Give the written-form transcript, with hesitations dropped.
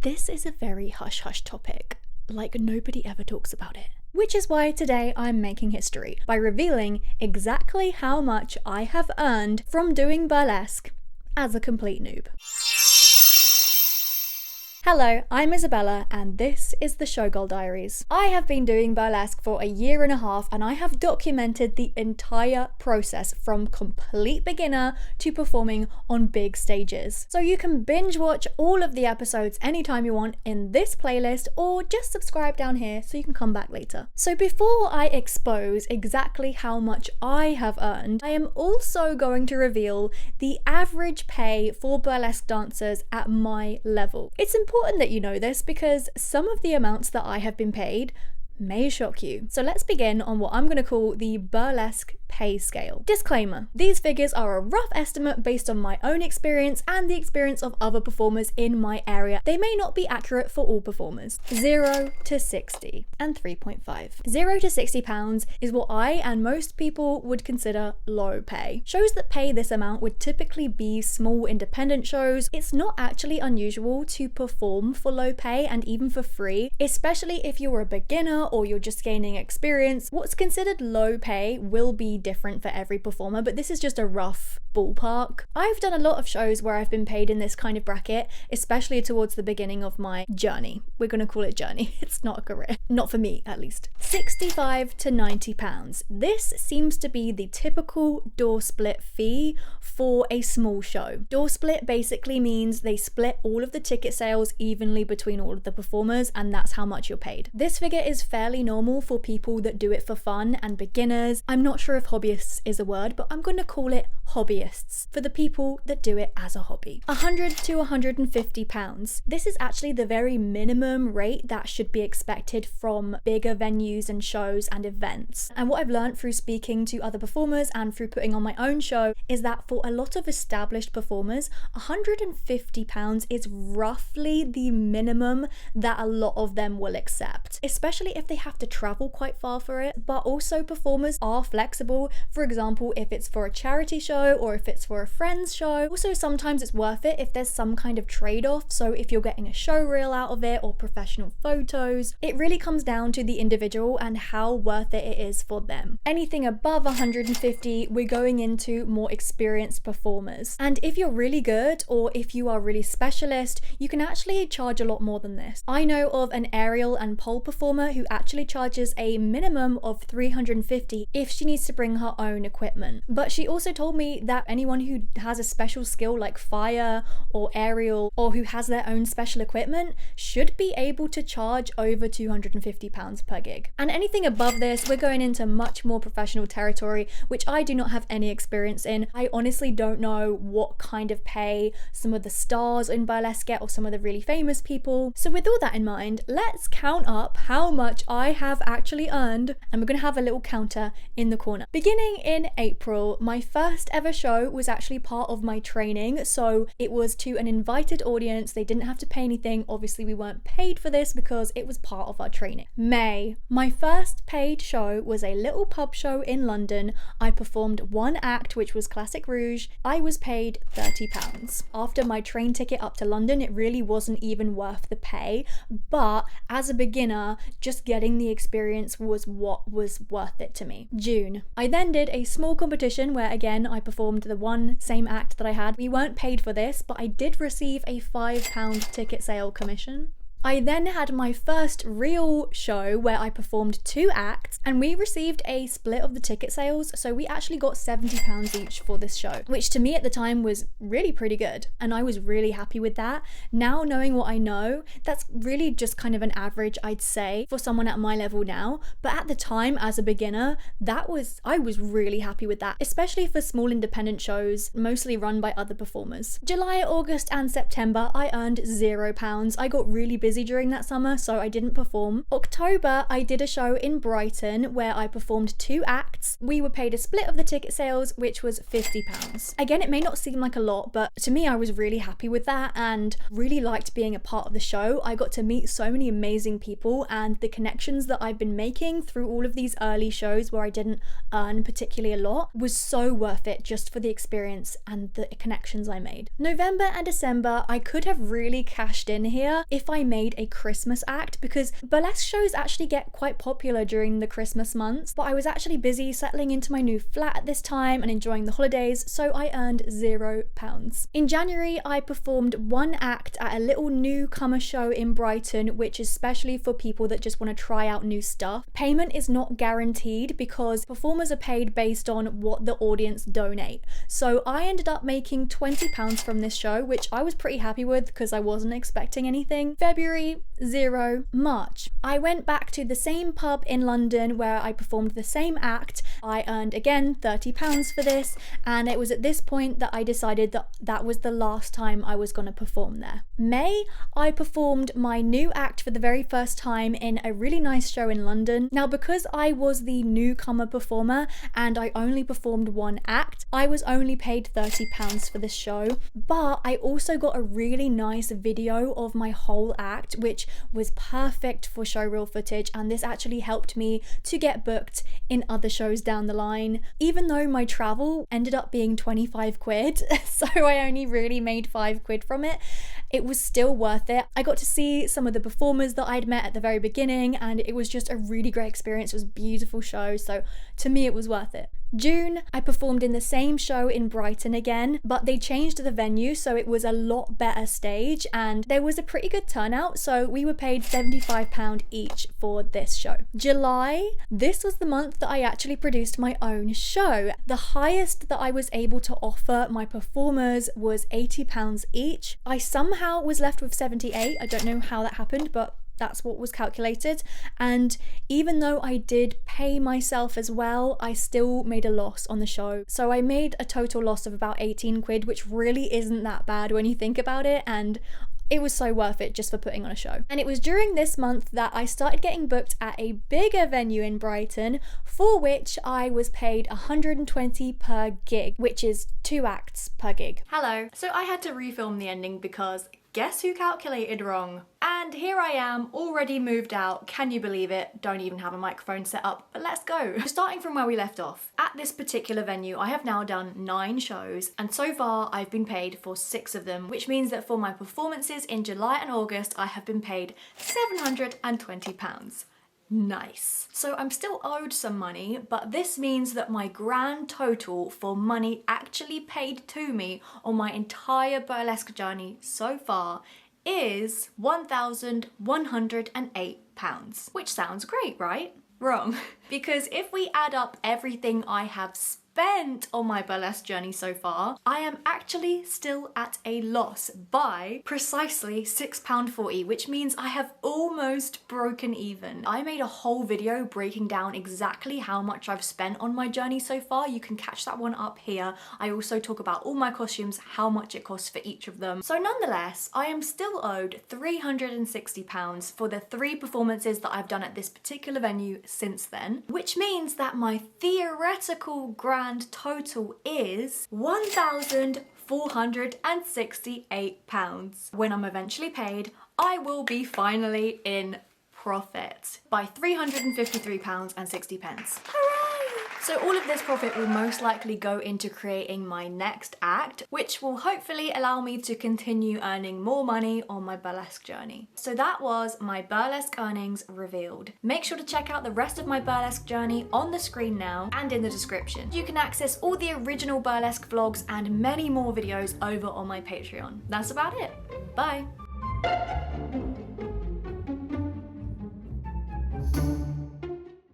This is a very hush-hush topic, like nobody ever talks about it. Which is why today I'm making history by revealing exactly how much I have earned from doing burlesque as a complete noob. Hello, I'm Isabella and this is the Showgirl Diaries. I have been doing burlesque for a year and a half and I have documented the entire process from complete beginner to performing on big stages. So you can binge watch all of the episodes anytime you want in this playlist or just subscribe down here so you can come back later. So before I expose exactly how much I have earned, I am also going to reveal the average pay for burlesque dancers at my level. It's important that you know this because some of the amounts that I have been paid may shock you. So let's begin on what I'm going to call the burlesque pay scale. Disclaimer, these figures are a rough estimate based on my own experience and the experience of other performers in my area. They may not be accurate for all performers. 0 to 60 and 3.5. 0 to 60 pounds is what I and most people would consider low pay. Shows that pay this amount would typically be small independent shows. It's not actually unusual to perform for low pay and even for free, especially if you're a beginner or you're just gaining experience. What's considered low pay will be different for every performer, but this is just a rough ballpark. I've done a lot of shows where I've been paid in this kind of bracket, especially towards the beginning of my journey. We're gonna call it journey. It's not a career. Not for me, at least. 65 to 90 pounds. This seems to be the typical door split fee for a small show. Door split basically means they split all of the ticket sales evenly between all of the performers, and that's how much you're paid. This figure is fairly normal for people that do it for fun and beginners. I'm not sure if hobbyists is a word, but I'm going to call it hobbyists for the people that do it as a hobby. 100 to 150 pounds. This is actually the very minimum rate that should be expected from bigger venues and shows and events. And what I've learned through speaking to other performers and through putting on my own show is that for a lot of established performers, 150 pounds is roughly the minimum that a lot of them will accept, especially if they have to travel quite far for it. But also performers are flexible. For example, if it's for a charity show or if it's for a friend's show. Also, sometimes it's worth it if there's some kind of trade-off. So if you're getting a show reel out of it or professional photos, it really comes down to the individual and how worth it is for them. Anything above 150, we're going into more experienced performers. And if you're really good or if you are really specialist, you can actually charge a lot more than this. I know of an aerial and pole performer who actually charges a minimum of 350 if she needs to bring her own equipment. But she also told me that anyone who has a special skill like fire or aerial or who has their own special equipment should be able to charge over 250 pounds per gig. And anything above this, we're going into much more professional territory, which I do not have any experience in. I honestly don't know what kind of pay some of the stars in burlesque get or some of the really famous people. So with all that in mind, let's count up how much I have actually earned, and we're going to have a little counter in the corner. Beginning in April, my first ever show was actually part of my training, so it was to an invited audience. They didn't have to pay anything. Obviously we weren't paid for this because it was part of our training. May, my first paid show was a little pub show in London. I performed one act, which was Classic Rouge. I was paid £30. After my train ticket up to London, it really wasn't even worth the pay, but as a beginner, just getting the experience was what was worth it to me. June, I then did a small competition where again I performed the one same act that I had. We weren't paid for this, but I did receive a £5 ticket sale commission. I then had my first real show where I performed 2 acts and we received a split of the ticket sales, so we actually got £70 each for this show, which to me at the time was really pretty good and I was really happy with that. Now knowing what I know, that's really just kind of an average, I'd say, for someone at my level now, but at the time as a beginner, I was really happy with that, especially for small independent shows mostly run by other performers. July, August and September I earned £0. I got really busy busy during that summer, so I didn't perform. October, I did a show in Brighton where I performed 2 acts. We were paid a split of the ticket sales, which was £50. Again, it may not seem like a lot, but to me, I was really happy with that and really liked being a part of the show. I got to meet so many amazing people, and the connections that I've been making through all of these early shows where I didn't earn particularly a lot was so worth it just for the experience and the connections I made. November and December, I could have really cashed in here if I made a Christmas act, because burlesque shows actually get quite popular during the Christmas months, but I was actually busy settling into my new flat at this time and enjoying the holidays, so I earned £0. In January, I performed 1 act at a little newcomer show in Brighton, which is specially for people that just want to try out new stuff. Payment is not guaranteed because performers are paid based on what the audience donate. So I ended up making £20 from this show, which I was pretty happy with because I wasn't expecting anything. February, 0. March, I went back to the same pub in London where I performed the same act. I earned again £30 for this, and it was at this point that I decided that that was the last time I was going to perform there. May, I performed my new act for the very first time in a really nice show in London. Now, because I was the newcomer performer and I only performed 1 act, I was only paid £30 for this show, but I also got a really nice video of my whole act, which was perfect for showreel footage, and this actually helped me to get booked in other shows down the line. Even though my travel ended up being 25 quid, so I only really made 5 quid from it, it was still worth it. I got to see some of the performers that I'd met at the very beginning, and it was just a really great experience. It was a beautiful show, so to me it was worth it. June, I performed in the same show in Brighton again, but they changed the venue, so it was a lot better stage and there was a pretty good turnout, so we were paid £75 each for this show. July, this was the month that I actually produced my own show. The highest that I was able to offer my performers was £80 each. I somehow was left with 78. I don't know how that happened, but that's what was calculated, and even though I did pay myself as well, I still made a loss on the show. So I made a total loss of about 18 quid, which really isn't that bad when you think about it, and it was so worth it just for putting on a show. And it was during this month that I started getting booked at a bigger venue in Brighton, for which I was paid 120 per gig, which is 2 acts per gig. Hello. So I had to refilm the ending because guess who calculated wrong? And here I am, already moved out. Can you believe it? Don't even have a microphone set up, but let's go. Starting from where we left off. At this particular venue, I have now done 9 shows, and so far I've been paid for 6 of them, which means that for my performances in July and August, I have been paid £720. Nice. So I'm still owed some money, but this means that my grand total for money actually paid to me on my entire burlesque journey so far is £1,108, which sounds great, right? Wrong. Because if we add up everything I have spent on my burlesque journey so far, I am actually still at a loss by precisely £6.40, which means I have almost broken even. I made a whole video breaking down exactly how much I've spent on my journey so far. You can catch that one up here. I also talk about all my costumes, how much it costs for each of them. So nonetheless, I am still owed £360 for the 3 performances that I've done at this particular venue since then, which means that my theoretical grand total is £1,468. When I'm eventually paid, I will be finally in profit by £353.60. Hooray! So all of this profit will most likely go into creating my next act, which will hopefully allow me to continue earning more money on my burlesque journey. So that was my burlesque earnings revealed. Make sure to check out the rest of my burlesque journey on the screen now and in the description. You can access all the original burlesque vlogs and many more videos over on my Patreon. That's about it. Bye.